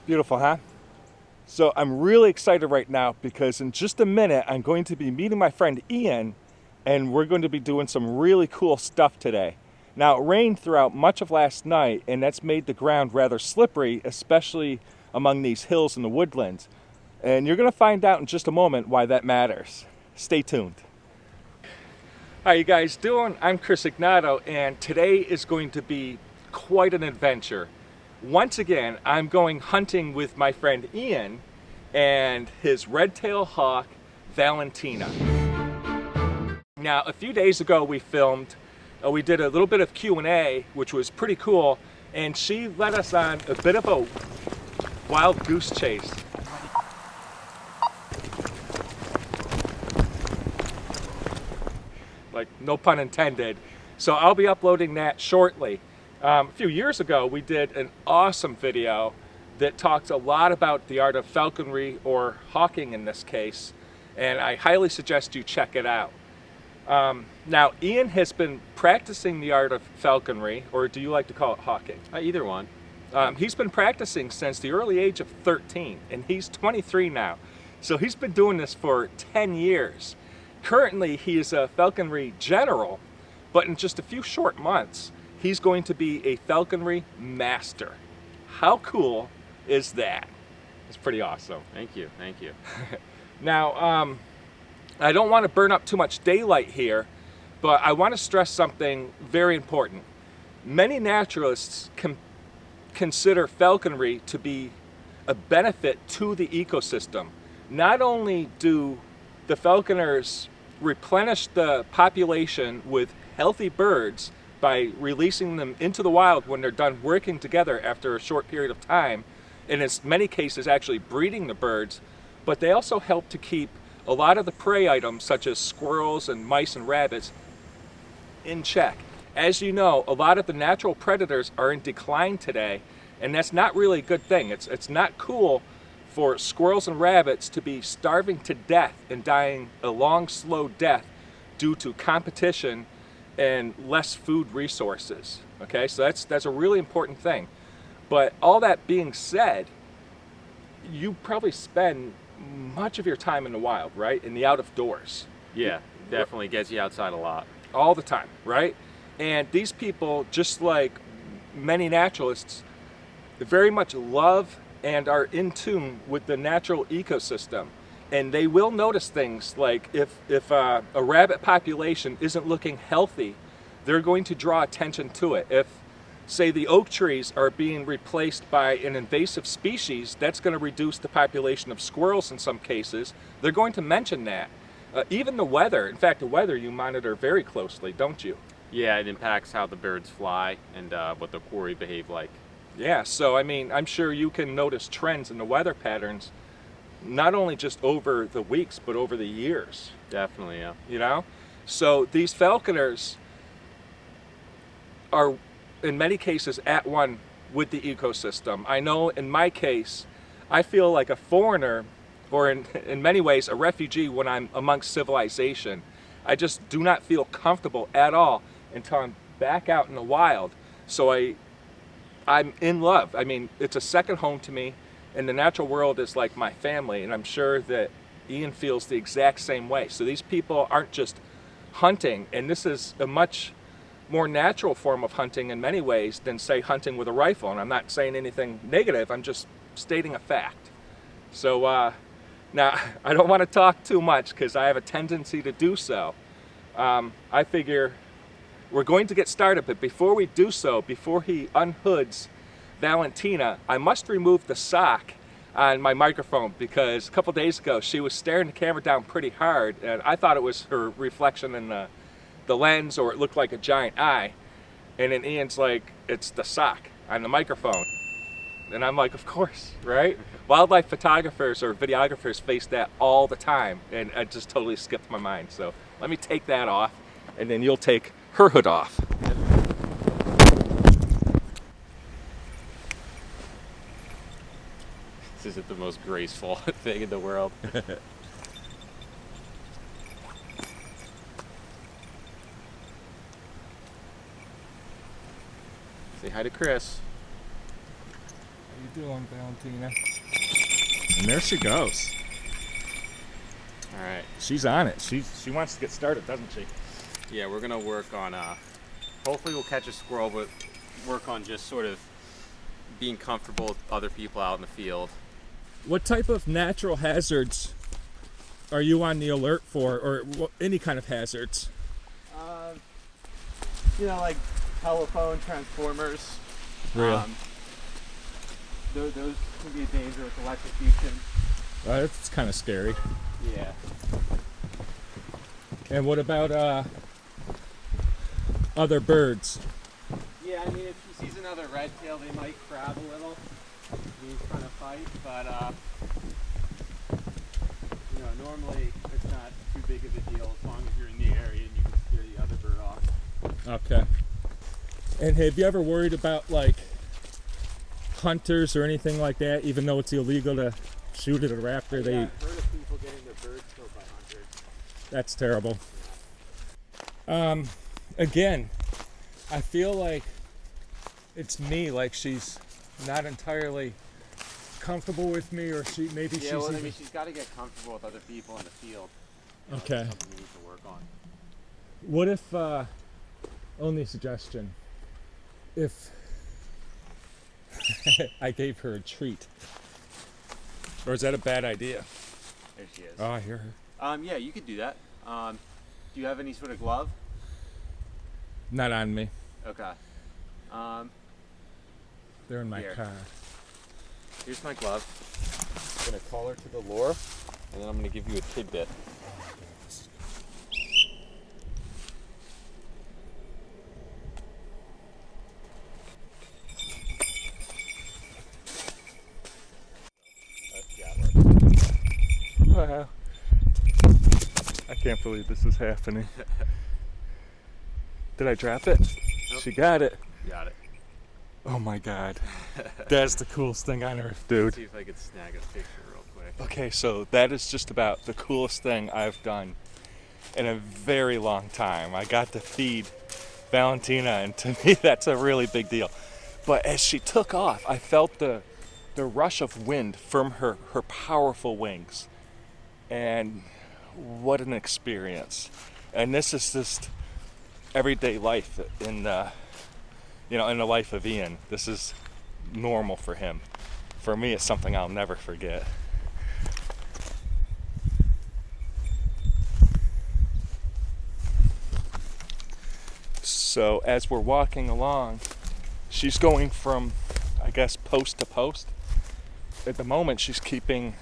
Beautiful, huh? So I'm really excited right now because in just a minute I'm going to be meeting my friend Ian and we're going to be doing some really cool stuff today. Now it rained throughout much of last night and that's made the ground rather slippery, especially among these hills and the woodlands. And you're going to find out in just a moment why that matters. Stay tuned. How you guys doing? I'm Chris Ignato and today is going to be quite an adventure. Once again, I'm going hunting with my friend Ian and his red-tailed hawk, Valentina. Now, a few days ago we did a little bit of Q&A, which was pretty cool, and she led us on a bit of a wild goose chase. Like, no pun intended. So I'll be uploading that shortly. A few years ago, we did an awesome video that talks a lot about the art of falconry, or hawking in this case, and I highly suggest you check it out. Now, Ian has been practicing the art of falconry, or do you like to call it hawking? Either one. He's been practicing since the early age of 13, and he's 23 now. So he's been doing this for 10 years. Currently, he is a falconry general, but in just a few short months, he's going to be a falconry master. How cool is that? It's pretty awesome. Thank you, thank you. Now, I don't want to burn up too much daylight here, but I want to stress something very important. Many naturalists consider falconry to be a benefit to the ecosystem. Not only do the falconers replenish the population with healthy birds by releasing them into the wild when they're done working together after a short period of time, and in many cases actually breeding the birds, but they also help to keep a lot of the prey items such as squirrels and mice and rabbits in check. As you know, a lot of the natural predators are in decline today, and that's not really a good thing. It's not cool for squirrels and rabbits to be starving to death and dying a long, slow death due to competition and less food resources. Okay, so that's a really important thing. But all that being said, you probably spend much of your time in the wild, right? In the out of doors. Yeah, definitely gets you outside a lot. All the time, right? And these people, just like many naturalists, very much love and are in tune with the natural ecosystem. And they will notice things like if a rabbit population isn't looking healthy, they're going to draw attention to it. If, say, the oak trees are being replaced by an invasive species, that's going to reduce the population of squirrels in some cases. They're going to mention that. Even the weather, in fact, the weather you monitor very closely, don't you? Yeah, it impacts how the birds fly and what the quarry behave like. Yeah, so I mean, I'm sure you can notice trends in the weather patterns, not only just over the weeks, but over the years. Definitely, yeah. You know? So these falconers are, in many cases, at one with the ecosystem. I know in my case, I feel like a foreigner, or in many ways a refugee when I'm amongst civilization. I just do not feel comfortable at all until I'm back out in the wild. So I'm in love. I mean, it's a second home to me, and the natural world is like my family, and I'm sure that Ian feels the exact same way. So these people aren't just hunting, and this is a much more natural form of hunting in many ways than, say, hunting with a rifle. And I'm not saying anything negative, I'm just stating a fact. So now, I don't want to talk too much because I have a tendency to do so. I figure we're going to get started, but before we do so, before he unhoods Valentina, I must remove the sock on my microphone because a couple days ago she was staring the camera down pretty hard, and I thought it was her reflection in the lens, or it looked like a giant eye. And then Ian's like, it's the sock on the microphone. And I'm like, of course, right? Wildlife photographers or videographers face that all the time, and it just totally skipped my mind. So let me take that off, and then you'll take her hood off. This isn't the most graceful thing in the world. Say hi to Chris. How you doing, Valentina? And there she goes. All right. She's on it. She wants to get started, doesn't she? Yeah, we're gonna work on. Hopefully, we'll catch a squirrel, but work on just sort of being comfortable with other people out in the field. What type of natural hazards are you on the alert for, or any kind of hazards? Like telephone transformers. Real. Those can be a danger with electrocution. That's kind of scary. Yeah. And what about other birds? Yeah, I mean, if she sees another red tail, they might crab a little. He's trying to fight, but normally it's not too big of a deal as long as you're in the area and you can steer the other bird off. Okay. And have you ever worried about like hunters or anything like that, even though it's illegal to shoot at a raptor? I've heard of people getting their birds killed by hunters. That's terrible. Again, I feel like it's me, like she's not entirely comfortable with me, or she's she's got to get comfortable with other people in the field. Okay. That's something we need to work on. What if, only suggestion, if I gave her a treat? Or is that a bad idea? There she is. Oh, I hear her. Yeah, you could do that. Do you have any sort of glove? Not on me. Okay. They're in my Here. car. Here's my glove. I'm gonna call her to the lure, and then I'm gonna give you a tidbit. Wow. I can't believe this is happening. Did I drop it? Nope. She got it. Got it. Oh my god. That's the coolest thing on earth, dude. Let's see if I could snag a picture real quick. Okay, so that is just about the coolest thing I've done in a very long time. I got to feed Valentina, and to me that's a really big deal. But as she took off, I felt the rush of wind from her powerful wings. And what an experience. And this is just everyday life in in the life of Ian. This is normal for him. For me, it's something I'll never forget. So as we're walking along, she's going from, I guess, post to post. At the moment, she's keeping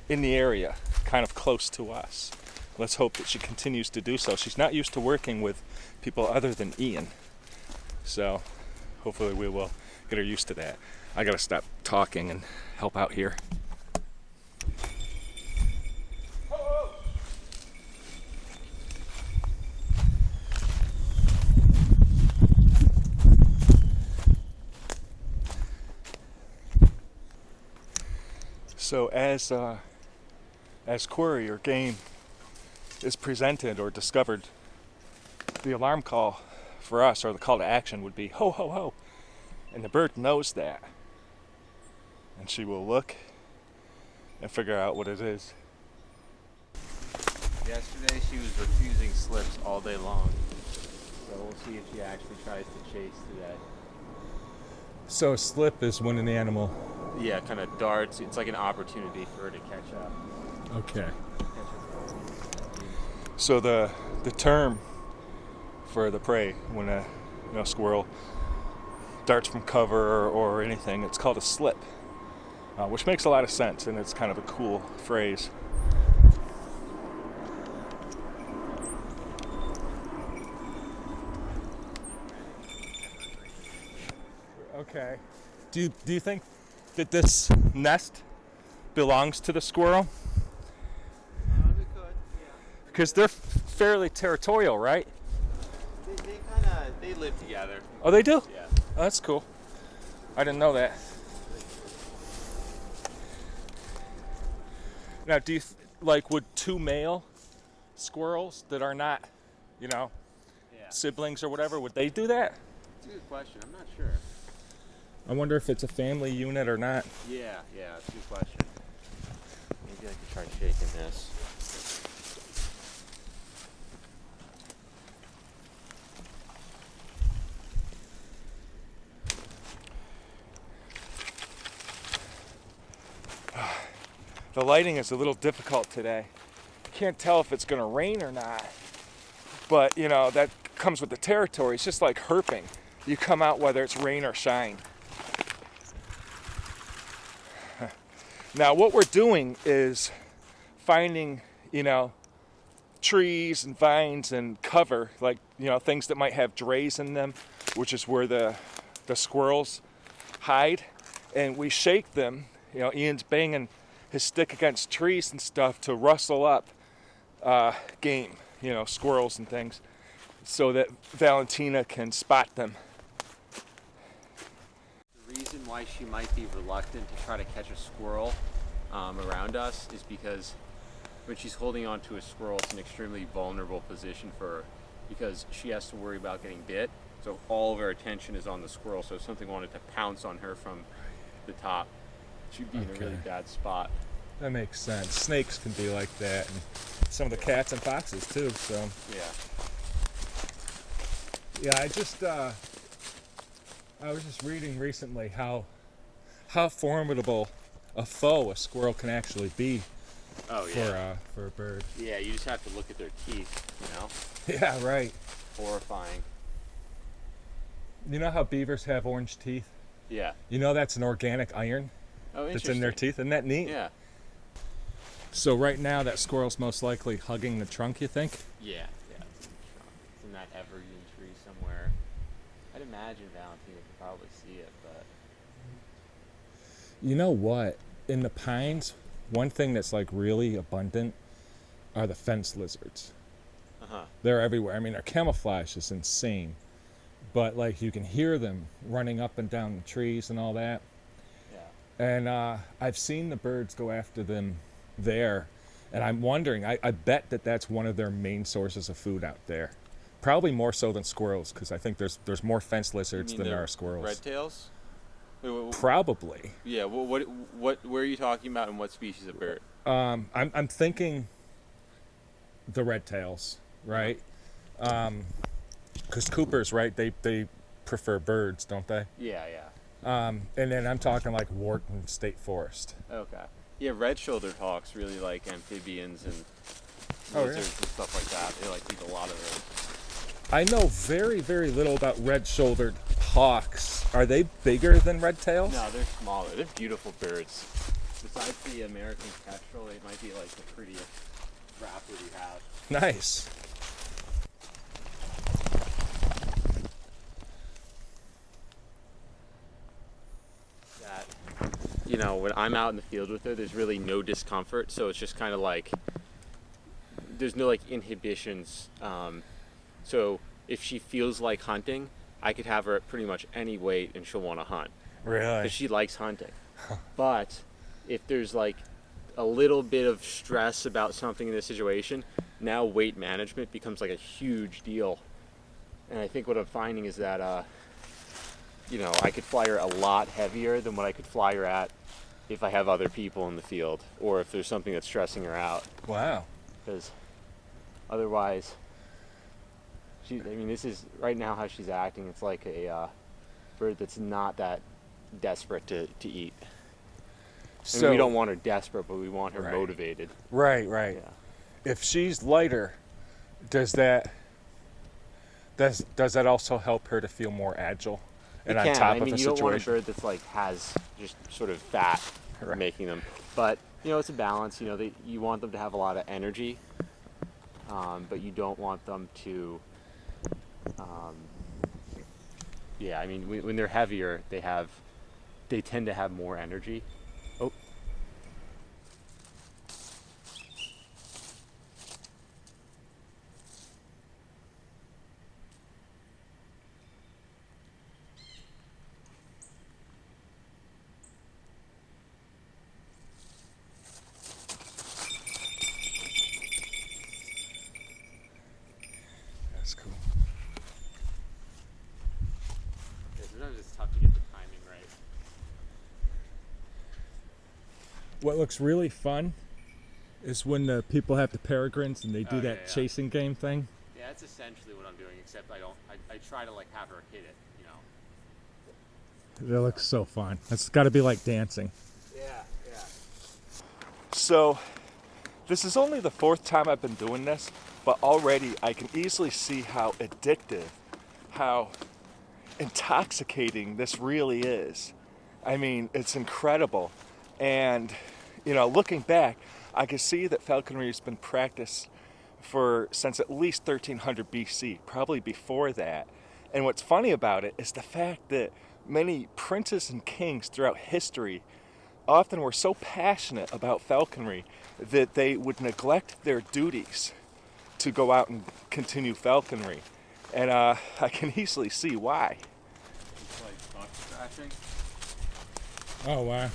in the area, kind of close to us. Let's hope that she continues to do so. She's not used to working with people other than Ian. So hopefully we will get her used to that. I gotta stop talking and help out here. So as quarry or game is presented or discovered, the alarm call for us, or the call to action, would be ho ho ho, and the bird knows that, and she will look and figure out what it is. Yesterday she was refusing slips all day long, so we'll see if she actually tries to chase today. So a slip is when an animal... Yeah, kind of darts. It's like an opportunity for her to catch up. Okay. Catch her. So the term for the prey, when a squirrel darts from cover or anything, it's called a slip, which makes a lot of sense, and it's kind of a cool phrase. Okay. Do you think that this nest belongs to the squirrel? It could, yeah. Because they're fairly territorial, right? They live together. Oh, they do? Yeah. Oh, that's cool. I didn't know that. Now, do you would two male squirrels that are not, siblings or whatever, would they do that? It's a good question. I'm not sure. I wonder if it's a family unit or not. Yeah, that's a good question. Maybe I could try shaking this. The lighting is a little difficult today. Can't tell if it's gonna rain or not. But you know, that comes with the territory. It's just like herping. You come out whether it's rain or shine. Now what we're doing is finding, you know, trees and vines and cover, like, you know, things that might have drays in them, which is where the squirrels hide. And we shake them, you know, Ian's banging his stick against trees and stuff to rustle up game, you know, squirrels and things, so that Valentina can spot them. The reason why she might be reluctant to try to catch a squirrel around us is because when she's holding on to a squirrel, it's an extremely vulnerable position for her because she has to worry about getting bit. So all of her attention is on the squirrel. So if something wanted to pounce on her from the top, she'd be in a really bad spot. That makes sense. Snakes can be like that, and some of the cats and foxes too. So yeah, I was just reading recently how formidable a foe a squirrel can actually be for a bird. Yeah, you just have to look at their teeth, you know? Yeah, right. Horrifying. You know how beavers have orange teeth? Yeah. You know that's an organic iron that's in their teeth? Isn't that neat? Yeah. So right now that squirrel's most likely hugging the trunk, you think? Yeah, it's in that evergreen tree somewhere. I'd imagine Valentina could probably see it, but... You know what? In the pines, one thing that's like really abundant are the fence lizards. They're everywhere. I mean, their camouflage is insane. But like you can hear them running up and down the trees and all that. Yeah. And I've seen the birds go after them there, and I'm wondering, I bet that's one of their main sources of food out there, probably more so than squirrels, because I think there's more fence lizards than there are squirrels. Red tails? Probably. Yeah. Well, where are you talking about, and what species of bird? I'm thinking the red tails, right? Because Coopers, right? They prefer birds, don't they? Yeah. And then I'm talking like Wharton State Forest. Okay. Yeah, red-shouldered hawks really like amphibians and lizards and stuff like that. They like to eat a lot of those. I know very, very little about red-shouldered hawks. Are they bigger than red tails? No, they're smaller. They're beautiful birds. Besides the American petrel, they might be like the prettiest raptor we have. Nice. You know, when I'm out in the field with her, there's really no discomfort, so it's just kind of like there's no like inhibitions. So if she feels like hunting, I could have her at pretty much any weight and she'll want to hunt. Really? Because she likes hunting. But if there's like a little bit of stress about something in this situation, now weight management becomes like a huge deal. And I think what I'm finding is that you know, I could fly her a lot heavier than what I could fly her at if I have other people in the field or if there's something that's stressing her out. Wow. Because otherwise, this is right now how she's acting. It's like a bird that's not that desperate to eat. So and we don't want her desperate, but we want her motivated. Right. Yeah. If she's lighter, does that also help her to feel more agile? And on top of the situation. You don't want a bird that's like has just sort of fat making them, but you know it's a balance. You know you want them to have a lot of energy, but you don't want them to. Yeah, I mean when they're heavier, they tend to have more energy. Oh. That's cool. Yeah, sometimes it's tough to get the timing right. what looks really fun is when the people have the peregrines and they do that yeah. chasing game thing. Yeah, that's essentially what I'm doing, except I try to like have her hit it, you know. That looks so fun. That's got to be like dancing. Yeah. So, this is only the 4th time I've been doing this, but already I can easily see how addictive, how intoxicating this really is. I mean, it's incredible. And, you know, looking back, I can see that falconry has been practiced since at least 1300 BC, probably before that. And what's funny about it is the fact that many princes and kings throughout history often were so passionate about falconry that they would neglect their duties to go out and continue falconry. And I can easily see why. It's like buck scratching. Oh, wow.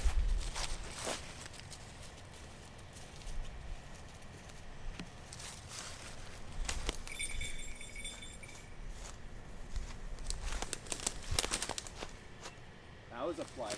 That was a flight.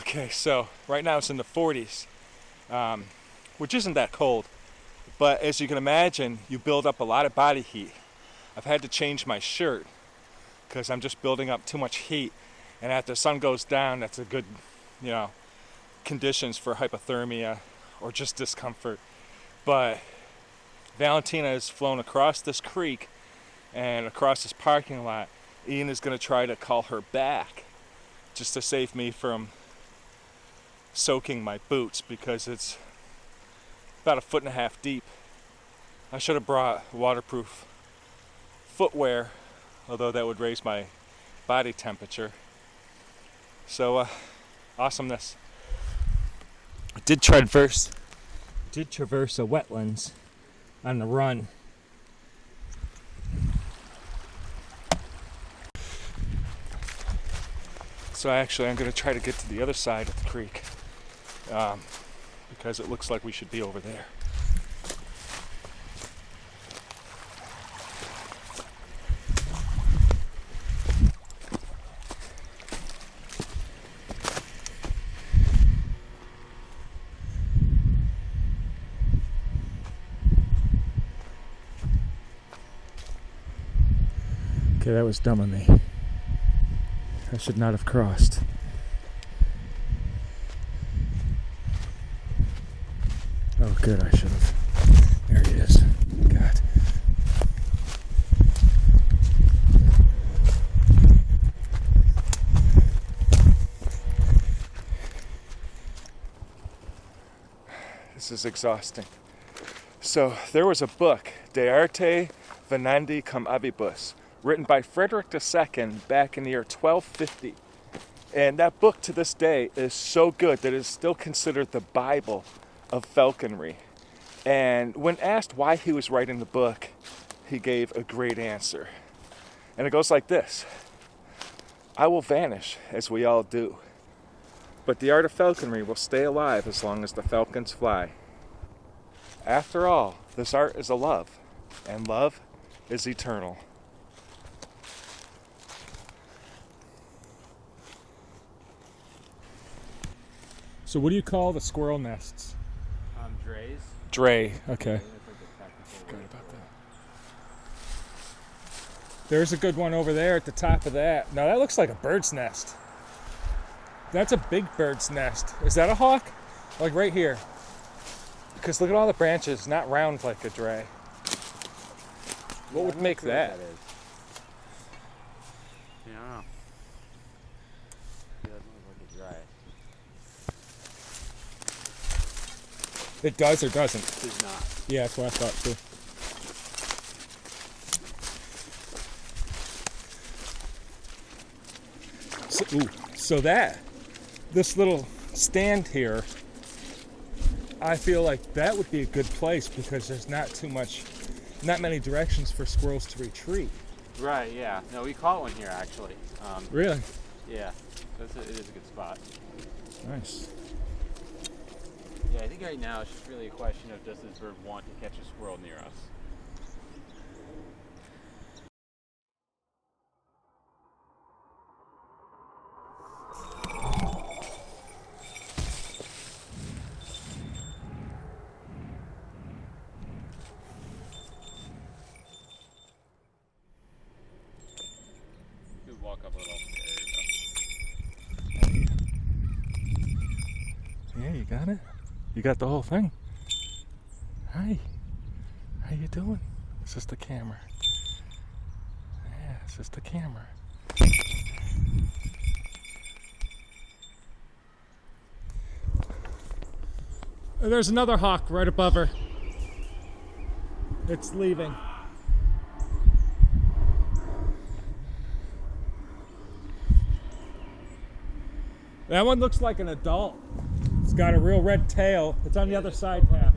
Okay, so right now it's in the 40s, which isn't that cold, but as you can imagine, you build up a lot of body heat. I've had to change my shirt because I'm just building up too much heat, and after the sun goes down, that's a good, you know, conditions for hypothermia or just discomfort. But Valentina has flown across this creek and across this parking lot. Ian is going to try to call her back just to save me from soaking my boots because it's about 1.5 feet deep. I should have brought waterproof footwear, although that would raise my body temperature. So, awesomeness. I did traverse a wetlands on the run. So actually I'm going to try to get to the other side of the creek because it looks like we should be over there. Okay, that was dumb of me. I should not have crossed. Oh, good, I should have. There he is. God. This is exhausting. So, there was a book, De Arte Venandi cum Avibus, written by Frederick II back in the year 1250. And that book to this day is so good that it is still considered the Bible of falconry. And when asked why he was writing the book, he gave a great answer. And it goes like this: I will vanish, as we all do, but the art of falconry will stay alive as long as the falcons fly. After all, this art is a love, and love is eternal. So what do you call the squirrel nests? Dre's. Dray, okay. Forgot about that. There's a good one over there at the top of that. Now that looks like a bird's nest. That's a big bird's nest. Is that a hawk? Like right here. Because look at all the branches, not round like a dray. What would make that? Yeah, I don't know. Yeah, it looks like a dry. It does or doesn't? It does not. Yeah, that's what I thought too. So this little stand here I feel like that would be a good place because there's not many directions for squirrels to retreat. Right, yeah. No, we caught one here actually. Really? Yeah, it is a good spot. Nice. Yeah, I think right now it's just really a question of does this bird want to catch a squirrel near us? Walk up a little. There you go. Yeah, you got it? You got the whole thing? Hi. How you doing? It's just the camera. Yeah, it's just the camera. There's another hawk right above her. It's leaving. That one looks like an adult. It's got a real red tail. It's on the other side path.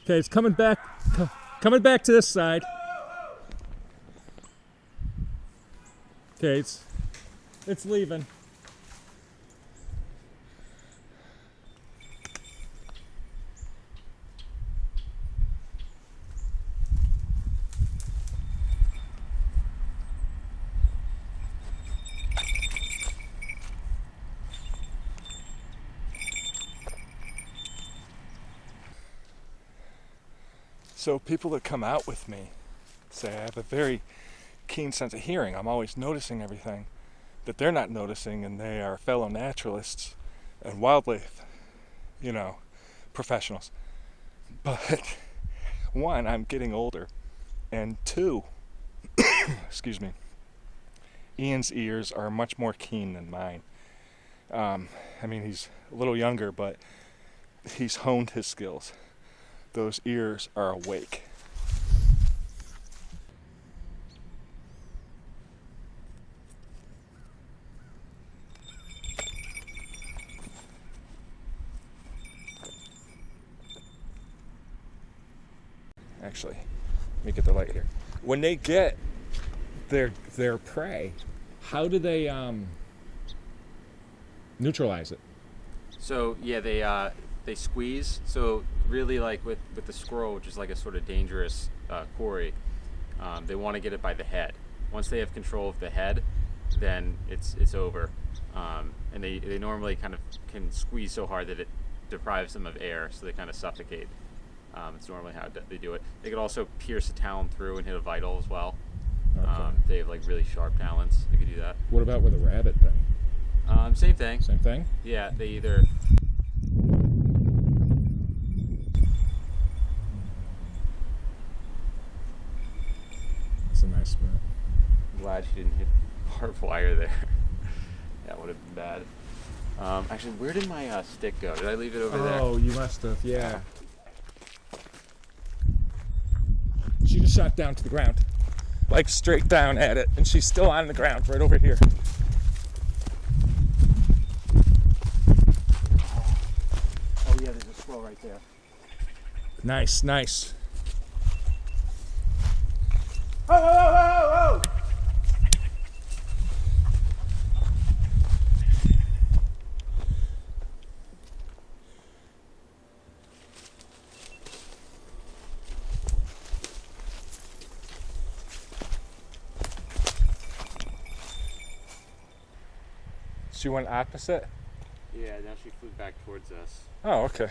Okay, it's coming back to this side. Okay, it's leaving. So people that come out with me say I have a very keen sense of hearing. I'm always noticing everything that they're not noticing, and they are fellow naturalists and wildlife, professionals. But one, I'm getting older, and two, excuse me, Ian's ears are much more keen than mine. He's a little younger, but he's honed his skills. Those ears are awake. Actually, let me get the light here. When they get their prey, how do they neutralize it? So yeah, they squeeze. So really, like with the squirrel, which is like a sort of dangerous quarry, they want to get it by the head. Once they have control of the head, then it's over. And they normally kind of can squeeze so hard that it deprives them of air, so they kind of suffocate. It's normally how they do it. They could also pierce a talon through and hit a vital as well. Okay. They have like really sharp talons. They could do that. What about with a rabbit then? Same thing. Same thing? Yeah, they either. That's a nice spot. I'm glad she didn't hit barbed wire there. That would have been bad. Actually, where did my stick go? Did I leave it over there? Oh, you must have, yeah. She just shot down to the ground. Like straight down at it, and she's still on the ground right over here. Oh yeah, there's a squirrel right there. Nice, nice. Oh, oh, oh, oh, oh! She went opposite? Yeah, now she flew back towards us. Oh, okay.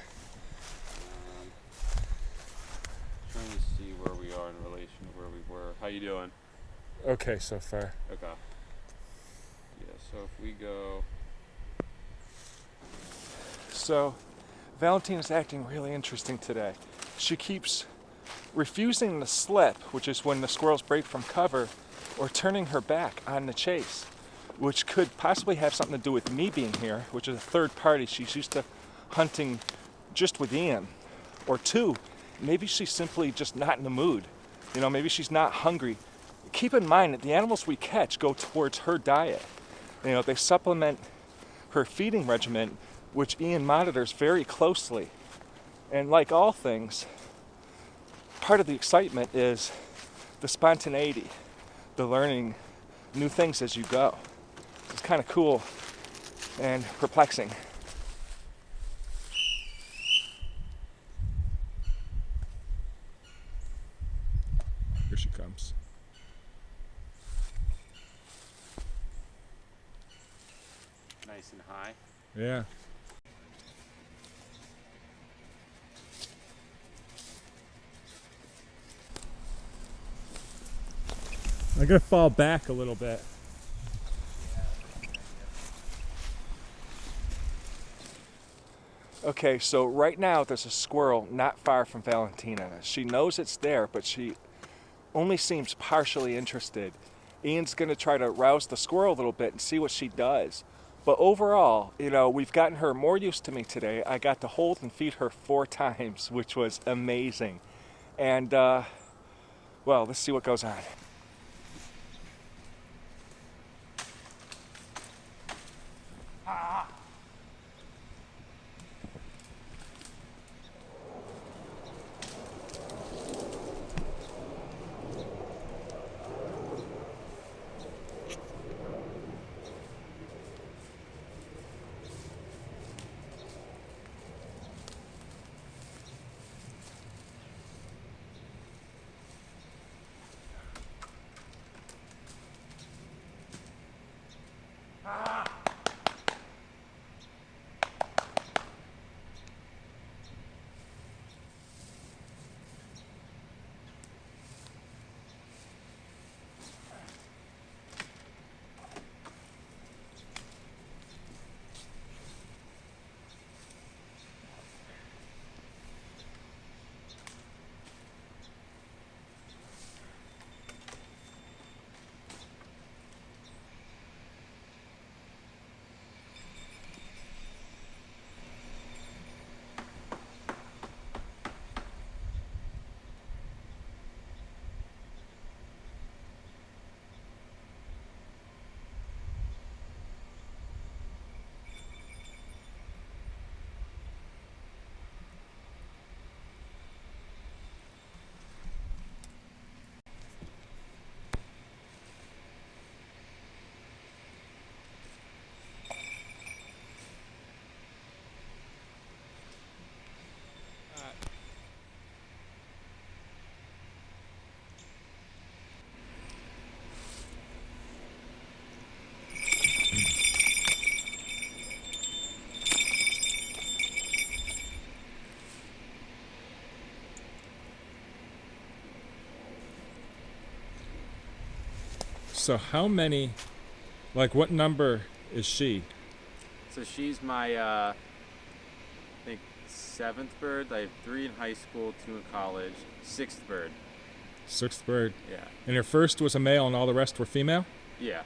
Trying to see where we are in relation to where we were. How you doing? Okay, so far. Okay. Yeah, so if we go... So, Valentina's acting really interesting today. She keeps refusing to slip, which is when the squirrels break from cover, or turning her back on the chase, which could possibly have something to do with me being here, which is a third party. She's used to hunting just with Ian. Or two, maybe she's simply just not in the mood. Maybe she's not hungry keep in mind that the animals we catch go towards her diet. They supplement her feeding regimen, which Ian monitors very closely. And like all things, part of the excitement is the spontaneity, the learning new things as you go. It's kind of cool and perplexing. Here she comes. Nice and high. Yeah. I'm gonna fall back a little bit. Okay, so right now there's a squirrel not far from Valentina. She knows it's there, but she only seems partially interested. Ian's gonna try to rouse the squirrel a little bit and see what she does. But overall, we've gotten her more used to me today. I got to hold and feed her 4 times, which was amazing. And, well, let's see what goes on. So how many, what number is she? So she's my, I think, 7th bird. I have 3 in high school, 2 in college. 6th bird. 6th bird. Yeah. And her first was a male and all the rest were female? Yeah.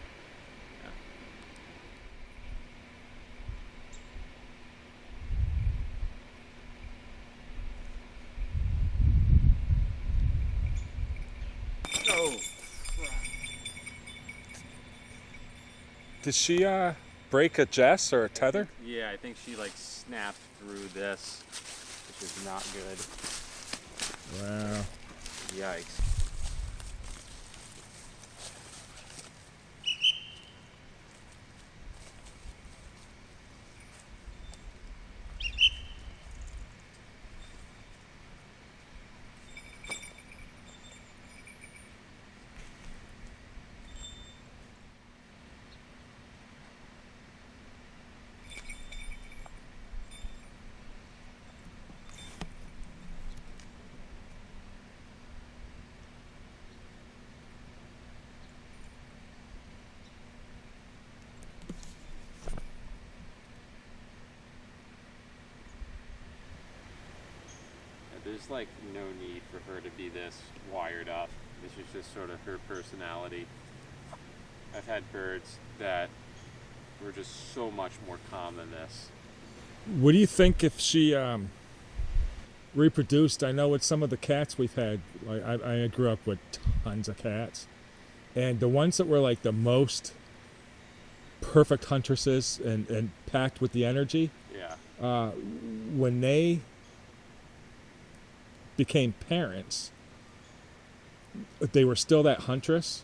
Did she break a Jess or a tether? Yeah, I think she snapped through this, which is not good. Wow. Yikes. There's no need for her to be this wired up. This is just sort of her personality. I've had birds that were just so much more calm than this. What do you think if she reproduced? I know with some of the cats we've had, I grew up with tons of cats. And the ones that were like the most perfect huntresses and packed with the energy, Yeah. when they became parents, they were still that huntress,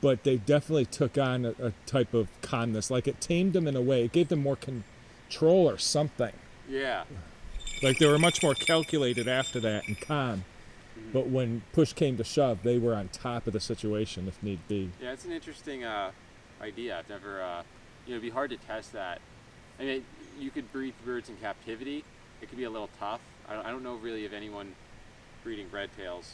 but they definitely took on a type of calmness. Like it tamed them in a way. It gave them more control or something. Yeah. Like they were much more calculated after that and calm. Mm-hmm. But when push came to shove, they were on top of the situation if need be. Yeah, it's an interesting idea. I've never, it'd be hard to test that. I mean, you could breed birds in captivity. It could be a little tough. I don't know really of anyone breeding red tails.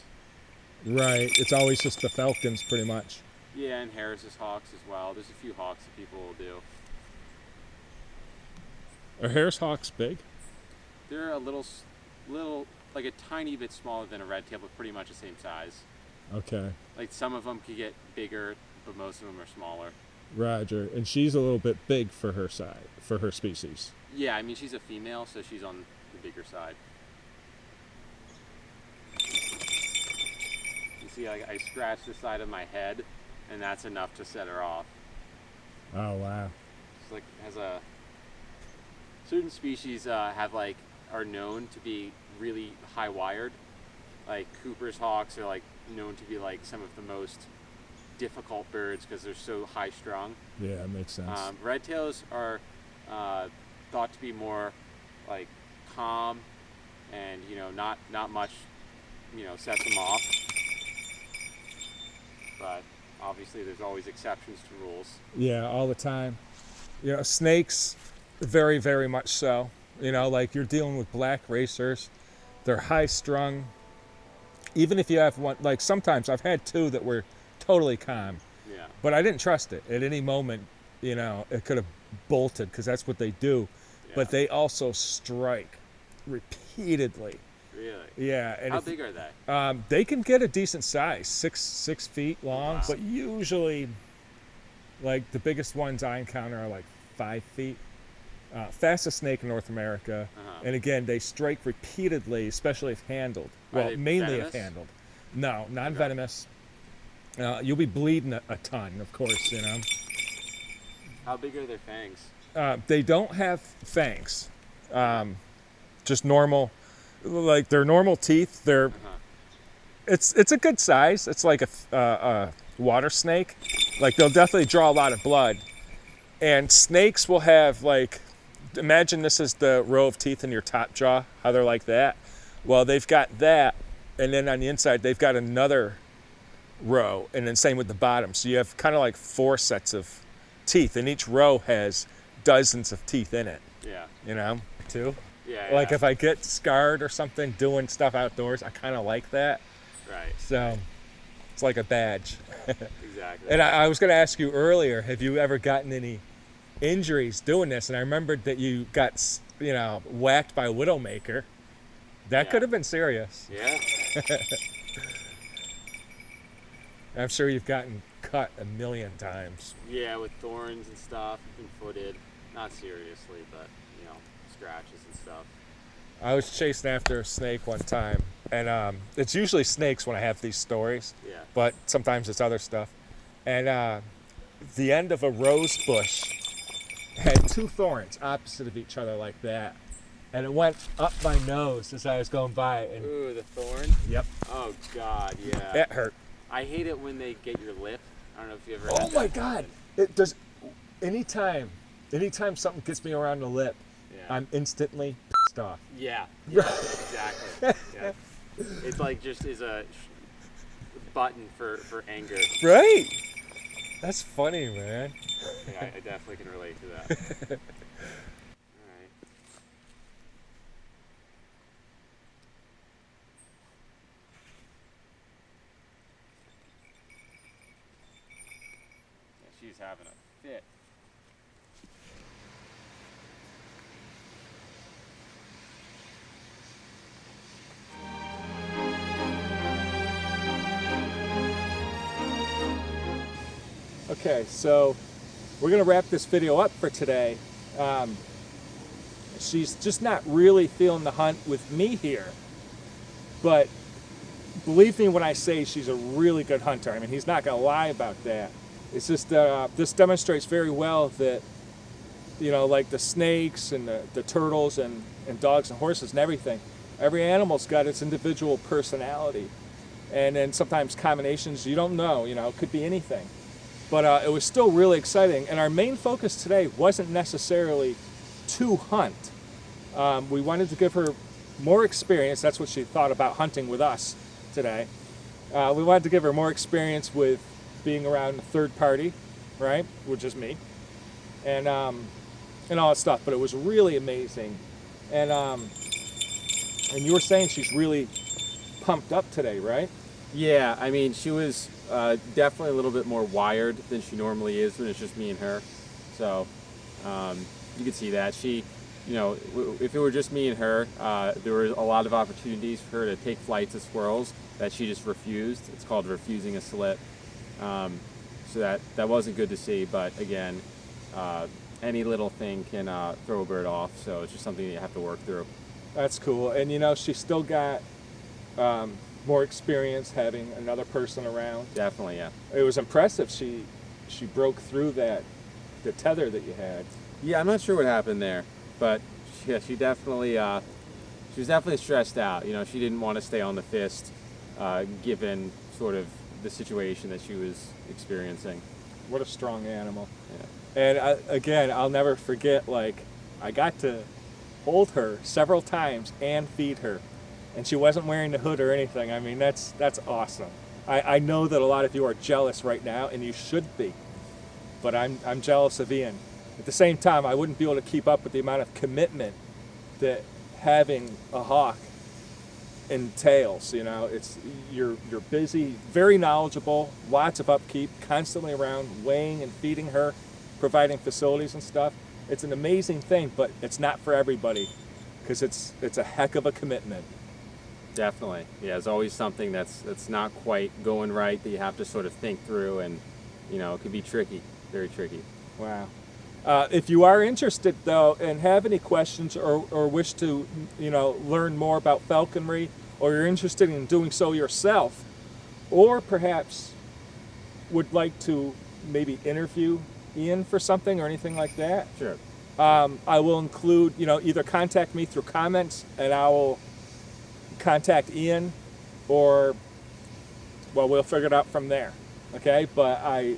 Right. It's always just the falcons, pretty much. Yeah, and Harris's hawks as well. There's a few hawks that people will do. Are Harris hawks big? They're a little, like a tiny bit smaller than a red tail, but pretty much the same size. Okay. Like some of them could get bigger, but most of them are smaller. Roger. And she's a little bit big for her side, for her species. Yeah, I mean she's a female, so she's on the bigger side. You see, I scratched the side of my head, and that's enough to set her off. Oh, wow. It's like has a certain species are known to be really high wired. Like Cooper's hawks are like known to be like some of the most difficult birds because they're so high strung. Yeah, that makes sense. Red tails are thought to be more like calm and not much sets them off. But obviously there's always exceptions to rules. Yeah, all the time. Snakes, very, very much so. Like you're dealing with black racers. They're high strung. Even if you have one, like sometimes I've had two that were totally calm. Yeah. But I didn't trust it. At any moment, it could have bolted because that's what they do. Yeah. But they also strike repeatedly. Really? Yeah. And How big are they? they can get a decent size, 6 feet long, Wow. but usually, like the biggest ones I encounter are like 5 feet. Fastest snake in North America, and again, they strike repeatedly, especially if handled. Are they Mainly venomous? if handled. No, non-venomous. You'll be bleeding a ton, of course. How big are their fangs? They don't have fangs, just normal, like they're normal teeth. They're it's a good size. It's like a water snake. Like they'll definitely draw a lot of blood, and snakes will have like. Imagine this is the row of teeth in your top jaw, how they're like that. Well, they've got that, and then on the inside, they've got another row, and then same with the bottom. So you have kind of like 4 sets of teeth, and each row has dozens of teeth in it. Yeah. Too. Yeah. Like yeah. if I get scarred or something doing stuff outdoors, I kind of like that. Right. So it's like a badge. Exactly. And I was going to ask you earlier, have you ever gotten any injuries doing this? And I remembered that you got whacked by a widowmaker. That could have been serious. Yeah. I'm sure you've gotten cut a million times. Yeah, with thorns and stuff, been footed. Not seriously, but scratches and stuff. I was chasing after a snake one time, and it's usually snakes when I have these stories, Yeah. but sometimes it's other stuff. And the end of a rose bush had 2 thorns opposite of each other like that, and it went up my nose as I was going by. And Ooh, the thorn? yep, Oh, God, yeah. it hurt. I hate it when they get your lip. I don't know if you ever Oh had my that. God! It does. Anytime something gets me around the lip, Yeah. I'm instantly pissed off. Yeah, exactly. Yeah. It's like just is a button for anger. Right? That's funny, man. Yeah, I definitely can relate to that. Alright. Yeah, she's having a fit. Okay, so we're gonna wrap this video up for today. She's just not really feeling the hunt with me here, but believe me when I say she's a really good hunter. I mean, he's not going to lie about that. It's just this demonstrates very well that, like the snakes and the turtles and dogs and horses and everything, every animal's got its individual personality. And then sometimes combinations, you don't know, it could be anything. But it was still really exciting. And our main focus today wasn't necessarily to hunt. We wanted to give her more experience. That's what she thought about hunting with us today. We wanted to give her more experience with being around a third party, right, which is me, and all that stuff. But it was really amazing. And you were saying she's really pumped up today, right? Yeah, I mean, she was definitely a little bit more wired than she normally is when it's just me and her. So you could see that. She, if it were just me and her, there were a lot of opportunities for her to take flights of squirrels that she just refused. It's called refusing a slit. So that wasn't good to see, but again, any little thing can throw a bird off, so it's just something that you have to work through. That's cool. And she still got more experience having another person around. Definitely, yeah. It was impressive. She broke through the tether that you had. Yeah, I'm not sure what happened there, but yeah, she was definitely stressed out. She didn't want to stay on the fist, given sort of the situation that she was experiencing. What a strong animal. Yeah. And again, I'll never forget, I got to hold her several times and feed her. And she wasn't wearing the hood or anything. I mean, that's awesome. I know that a lot of you are jealous right now, and you should be. But I'm jealous of Ian. At the same time, I wouldn't be able to keep up with the amount of commitment that having a hawk entails. It's you're busy, very knowledgeable, lots of upkeep, constantly around, weighing and feeding her, providing facilities and stuff. It's an amazing thing, but it's not for everybody because it's a heck of a commitment. Definitely. Yeah, it's always something that's not quite going right that you have to sort of think through, and it could be tricky, very tricky. Wow. If you are interested, though, and have any questions or wish to, learn more about falconry, or you're interested in doing so yourself, or perhaps would like to maybe interview Ian for something or anything like that, Sure. I will include, either contact me through comments, and I will contact Ian, or, we'll figure it out from there, okay? But I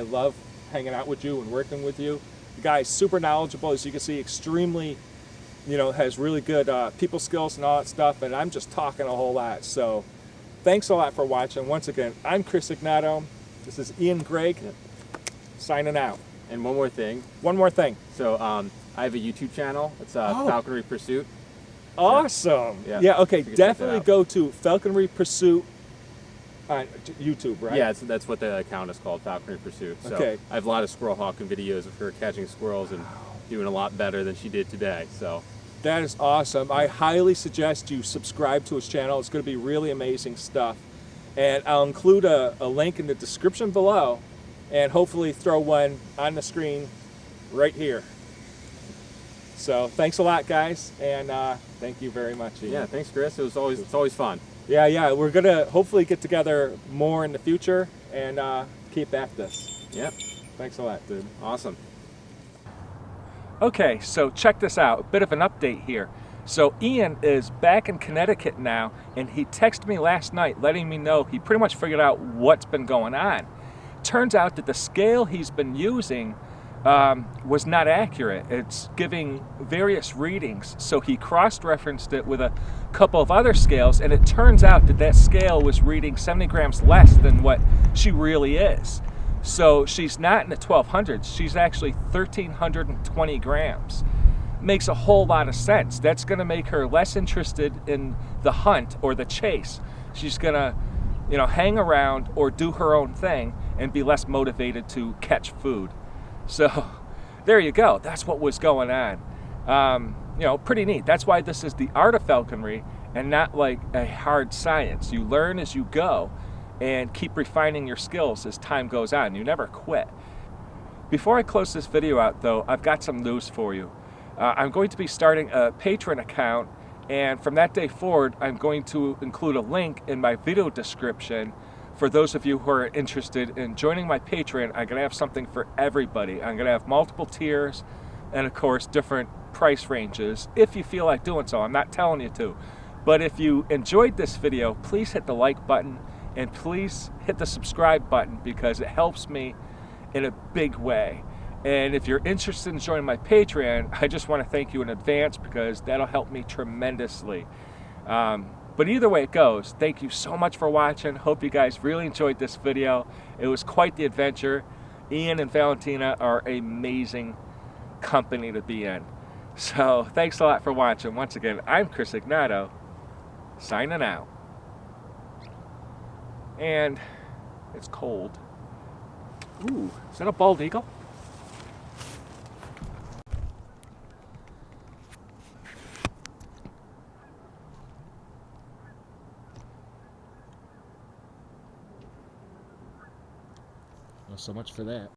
love hanging out with you and working with you. The guy's super knowledgeable, as you can see, extremely, has really good people skills and all that stuff, and I'm just talking a whole lot. So thanks a lot for watching. Once again, I'm Chris Ignato. This is Ian Gregg, signing out. And one more thing. One more thing. So I have a YouTube channel. It's Falconry Pursuit. Awesome. Yeah. Okay, You can check that definitely out. go to Falconry Pursuit on YouTube, right? Yeah, that's what the account is called, Falconry Pursuit. So Okay. I have a lot of squirrel hawking videos of her catching squirrels and doing a lot better than she did today. So That is awesome. I highly suggest you subscribe to his channel. It's going to be really amazing stuff. And I'll include a link in the description below, and hopefully throw one on the screen right here. So thanks a lot, guys, and thank you very much, Ian. yeah, thanks, Chris. It's always fun. Yeah, we're going to hopefully get together more in the future and keep at this. Yeah, Thanks a lot, dude. awesome. Okay, so check this out, a bit of an update here. So Ian is back in Connecticut now, and he texted me last night letting me know he pretty much figured out what's been going on. Turns out that the scale he's been using was not accurate. It's giving various readings, so he cross-referenced it with a couple of other scales, and it turns out that that scale was reading 70 grams less than what she really is. So she's not in the 1200s, she's actually 1320 grams. Makes a whole lot of sense. That's going to make her less interested in the hunt or the chase. She's going to, hang around or do her own thing and be less motivated to catch food. So there you go. That's what was going on. Pretty neat. That's why this is the art of falconry and not like a hard science. You learn as you go and keep refining your skills as time goes on. You never quit. Before I close this video out, though, I've got some news for you. I'm going to be starting a Patreon account, And from that day forward, I'm going to include a link in my video description for those of you who are interested in joining my Patreon. I'm going to have something for everybody. I'm going to have multiple tiers and, of course, different price ranges if you feel like doing so. I'm not telling you to. But if you enjoyed this video, please hit the like button and please hit the subscribe button because it helps me in a big way. And if you're interested in joining my Patreon, I just want to thank you in advance because that'll help me tremendously. But either way it goes, thank you so much for watching. Hope you guys really enjoyed this video. It was quite the adventure. Ian and Valentina are amazing company to be in. So thanks a lot for watching. Once again, I'm Chris Ignato, signing out. And it's cold. Ooh, is that a bald eagle? Well, so much for that.